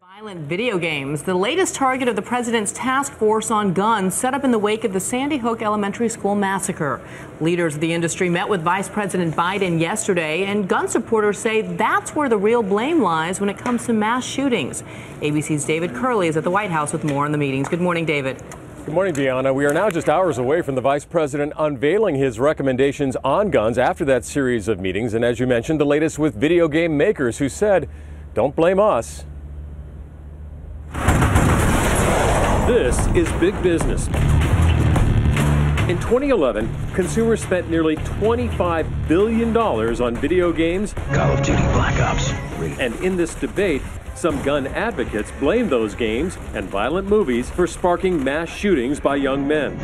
Violent video games, the latest target of the president's task force on guns set up in the wake of the Sandy Hook Elementary School massacre. Leaders of the industry met with Vice President Biden yesterday, and gun supporters say that's where the real blame lies when it comes to mass shootings. ABC's David Curley is at the White House with more on the meetings. Good morning, David. Good morning, Deanna. We are now just hours away from the vice president unveiling his recommendations on guns after that series of meetings. And as you mentioned, the latest with video game makers who said, don't blame us. This is big business. In 2011, consumers spent nearly $25 billion on video games. Call of Duty Black Ops 3. And in this debate, some gun advocates blame those games and violent movies for sparking mass shootings by young men.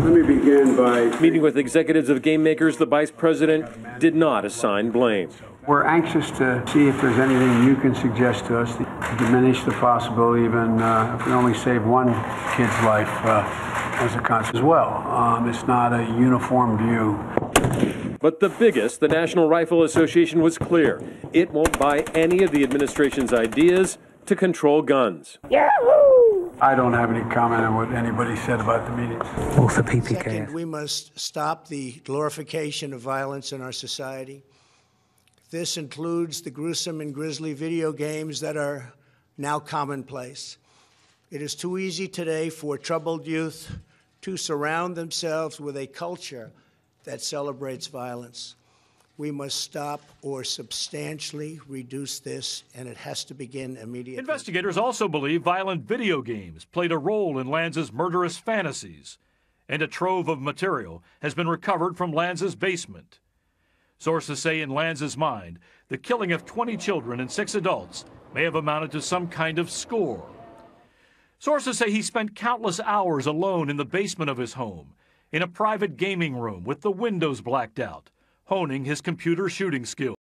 Let me begin by meeting with executives of game makers. The vice president did not assign blame. We're anxious to see if there's anything you can suggest to us to diminish the possibility, even if we only save one kid's life as a consequence as well. It's not a uniform view. But the biggest, the National Rifle Association, was clear. It won't buy any of the administration's ideas to control guns. Yahoo! I don't have any comment on what anybody said about the meetings. Well, for PPK. Second, we must stop the glorification of violence in our society. This includes the gruesome and grisly video games that are now commonplace. It is too easy today for troubled youth to surround themselves with a culture that celebrates violence. We must stop or substantially reduce this, and it has to begin immediately. Investigators also believe violent video games played a role in Lanza's murderous fantasies, and a trove of material has been recovered from Lanza's basement. Sources say in Lanza's mind, the killing of 20 children and 6 adults may have amounted to some kind of score. Sources say he spent countless hours alone in the basement of his home, in a private gaming room with the windows blacked out, honing his computer shooting skills.